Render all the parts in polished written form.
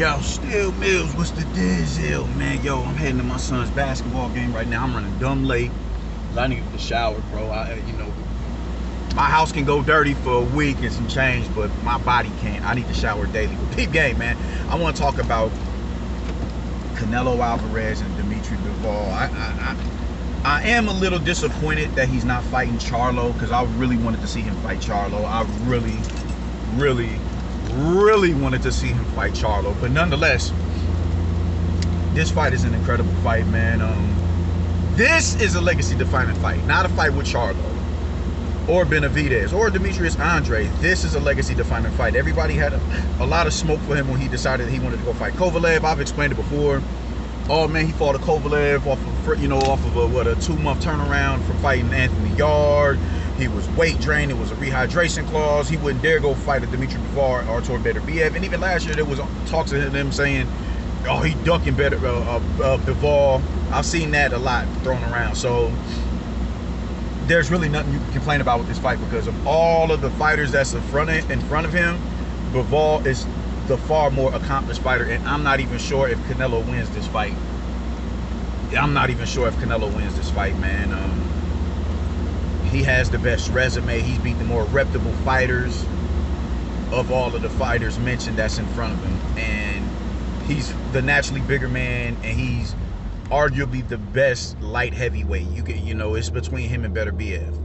Yo, Still Mills, what's the deal, man? Yo, I'm heading to my son's basketball game right now. I'm running dumb late. I need to get the shower, bro. My house can go dirty for a week and some change, but my body can't. I need to shower daily. But peep game, man. I want to talk about Canelo Alvarez and Dimitri Bivol. I am a little disappointed that he's not fighting Charlo, because I really wanted to see him fight Charlo. I really wanted to see him fight Charlo. But nonetheless, this fight is an incredible fight, man. This is a legacy-defining fight, not a fight with Charlo or Benavidez or Demetrius Andre. This is a legacy-defining fight. Everybody had a lot of smoke for him when he decided he wanted to go fight Kovalev. I've explained it before. Oh man, he fought a Kovalev off of a 2-month turnaround from fighting Anthony Yard. He was weight drained. It was a rehydration clause. He wouldn't dare go fight a Dimitri Bivol or Artur Beterbiev. And even last year, there was talks of them saying, "Oh, he ducking Bivol." I've seen that a lot thrown around. So there's really nothing you can complain about with this fight, because of all of the fighters that's in front of him, Bivol is the far more accomplished fighter. And I'm not even sure if Canelo wins this fight. Man. He has the best resume. He's beat the more reputable fighters of all of the fighters mentioned that's in front of him. And he's the naturally bigger man, and he's arguably the best light heavyweight. It's between him and Beterbiev.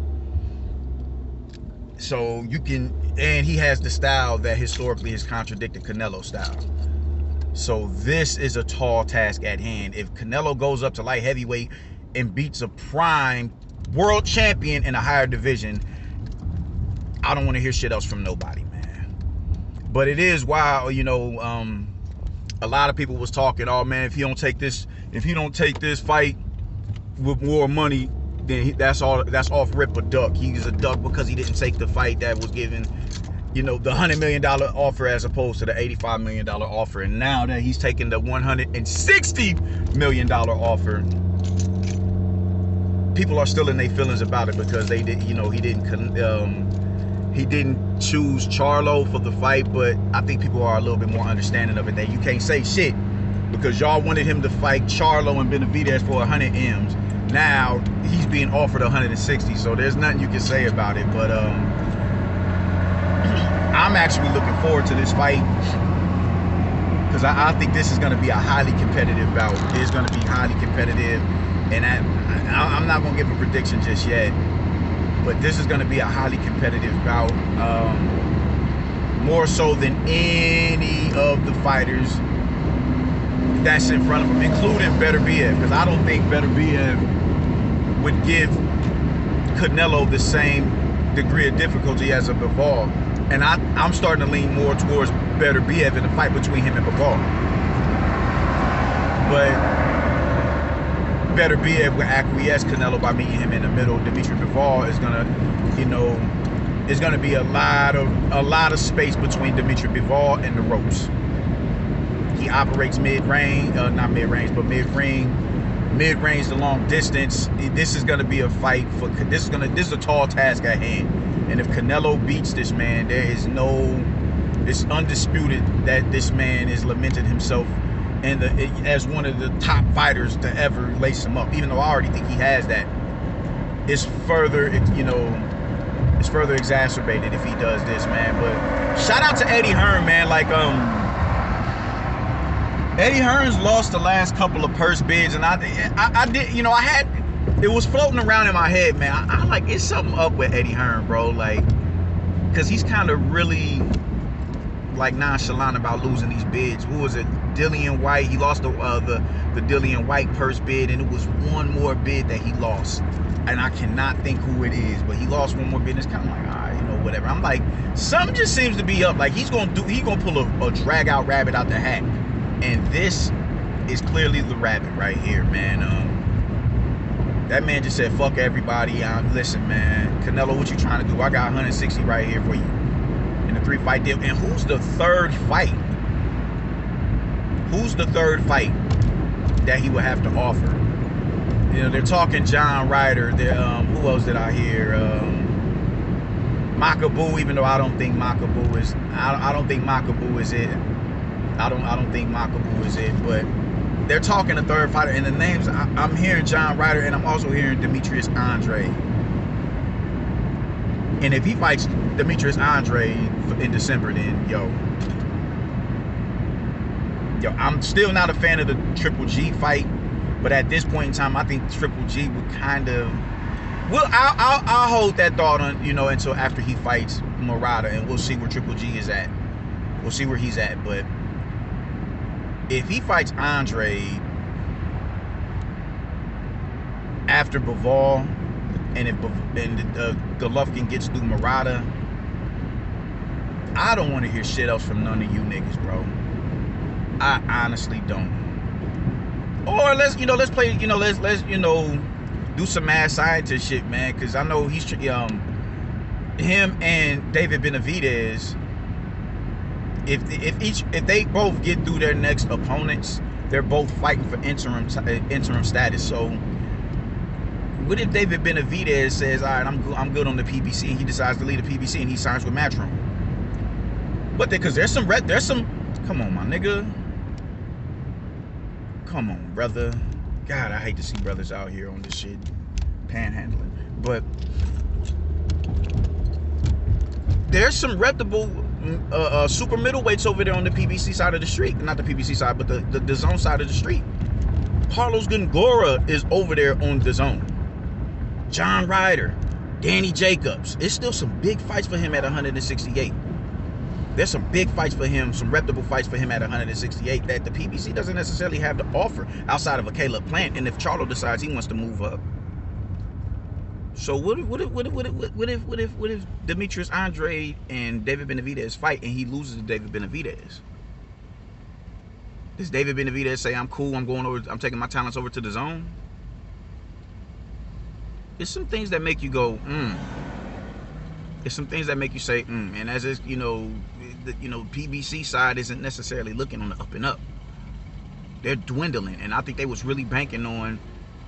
So and he has the style that historically has contradicted Canelo's style. So this is a tall task at hand. If Canelo goes up to light heavyweight and beats a prime world champion in a higher division, I don't want to hear shit else from nobody, man. But it is wild, a lot of people was talking, oh man, if he don't take this fight with more money, then that's off rip a duck. He's a duck because he didn't take the fight that was given, the $100 million offer as opposed to the $85 million offer. And now that he's taking the $160 million offer, people are still in their feelings about it, because he didn't choose Charlo for the fight. But I think people are a little bit more understanding of it, that you can't say shit because y'all wanted him to fight Charlo and Benavidez for 100 M's. Now he's being offered 160, so there's nothing you can say about it. But I'm actually looking forward to this fight, because I think this is going to be a highly competitive bout. It's going to be highly competitive, and I'm not going to give a prediction just yet, but this is going to be a highly competitive bout, more so than any of the fighters that's in front of him, including Beterbiev, because I don't think Beterbiev would give Canelo the same degree of difficulty as a Bivol. And I'm starting to lean more towards Beterbiev in the fight between him and Bivol. But Beterbiev will acquiesce Canelo by meeting him in the middle. Dimitri Bivol is gonna be a lot of space between Dimitri Bivol and the ropes. He operates mid-range, not mid-range, but mid-range to long distance. This is gonna be a fight for. This is a tall task at hand. And if Canelo beats this man, it's undisputed that this man is lamented himself as one of the top fighters to ever lace him up. Even though I already think he has that, it's further exacerbated if he does this, man. But shout out to Eddie Hearn, man. Eddie Hearn's lost the last couple of purse bids, and I did, it was floating around in my head, man. I like, it's something up with Eddie Hearn, bro. Because he's kind of really nonchalant about losing these bids. Who was it? Dillian White. He lost the Dillian White purse bid, and it was one more bid that he lost, and I cannot think who it is, but he lost one more bid. And it's kind of like, all right, whatever. I'm like, something just seems to be up. Like he's gonna pull a drag out rabbit out the hat, and this is clearly the rabbit right here, man. That man just said, fuck everybody. Listen, man, Canelo, what you trying to do? I got 160 right here for you in the 3-fight deal. And who's the third fight? Who's the third fight that he would have to offer? They're talking John Ryder. Who else did I hear? Makabu, even though I don't think Makabu is it. I don't think Makabu is it, but they're talking a third fighter, and the names I'm hearing John Ryder, and I'm also hearing Demetrius Andre. And if he fights Demetrius Andre in December, then yo, I'm still not a fan of the Triple G fight, but at this point in time, I think Triple G would kind of. Well, I'll hold that thought on, until after he fights Murata, and we'll see where Triple G is at. We'll see where he's at, but if he fights Andre after Bivol, and if Golovkin gets through Murata, I don't want to hear shit else from none of you niggas, bro. I honestly don't. Or let's play, let's do some mad scientist shit, man, because I know he's him and David Benavidez. If they both get through their next opponents, they're both fighting for interim status. So what if David Benavidez says, all right, I'm good on the PBC, and he decides to leave the PBC and he signs with Matchroom? But because there's some come on, my nigga. Come on, brother. God, I hate to see brothers out here on this shit panhandling. But there's some reputable super middleweights over there on the PBC side of the street. Not the PBC side, but the zone side of the street. Carlos Gongora is over there on the zone. John Ryder, Danny Jacobs. It's still some big fights for him at 168. There's some big fights for him, some reputable fights for him at 168 that the PBC doesn't necessarily have to offer outside of a Caleb Plant, and if Charlo decides he wants to move up. So what if Demetrius Andre and David Benavidez fight and he loses to David Benavidez? Does David Benavidez say, I'm cool, I'm taking my talents over to the zone? There's some things that make you go, There's some things that make you say, and as is, the PBC side isn't necessarily looking on the up and up. They're dwindling, and I think they was really banking on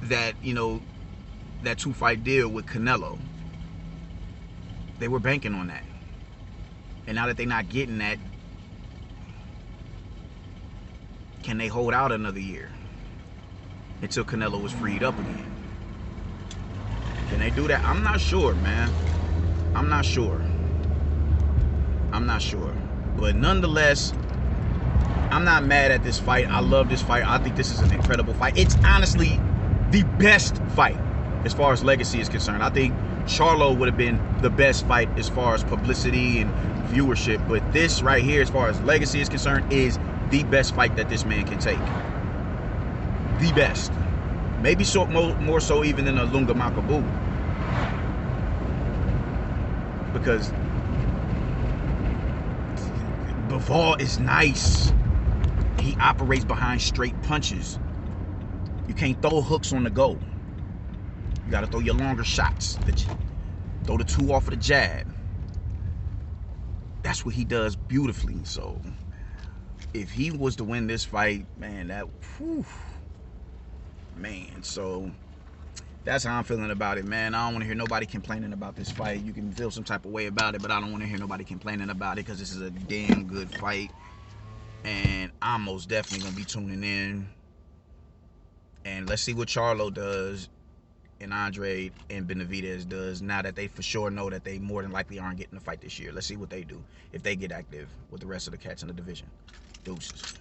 that, that 2-fight deal with Canelo. They were banking on that, and now that they're not getting that, can they hold out another year until Canelo was freed up again? Can they do that? I'm not sure, man. I'm not sure. But nonetheless, I'm not mad at this fight. I love this fight. I think this is an incredible fight. It's honestly the best fight as far as legacy is concerned. I think Charlo would have been the best fight as far as publicity and viewership. But this right here, as far as legacy is concerned, is the best fight that this man can take. The best. Maybe more so even than a Lunga Makabu. Because Bivol is nice. He operates behind straight punches. You can't throw hooks on the go. You got to throw your longer shots. Throw the 2 off of the jab. That's what he does beautifully. So if he was to win this fight, man, so that's how I'm feeling about it, man. I don't want to hear nobody complaining about this fight. You can feel some type of way about it, but I don't want to hear nobody complaining about it because this is a damn good fight. And I'm most definitely going to be tuning in. And let's see what Charlo does and Andre and Benavidez does now that they for sure know that they more than likely aren't getting the fight this year. Let's see what they do if they get active with the rest of the cats in the division. Deuces.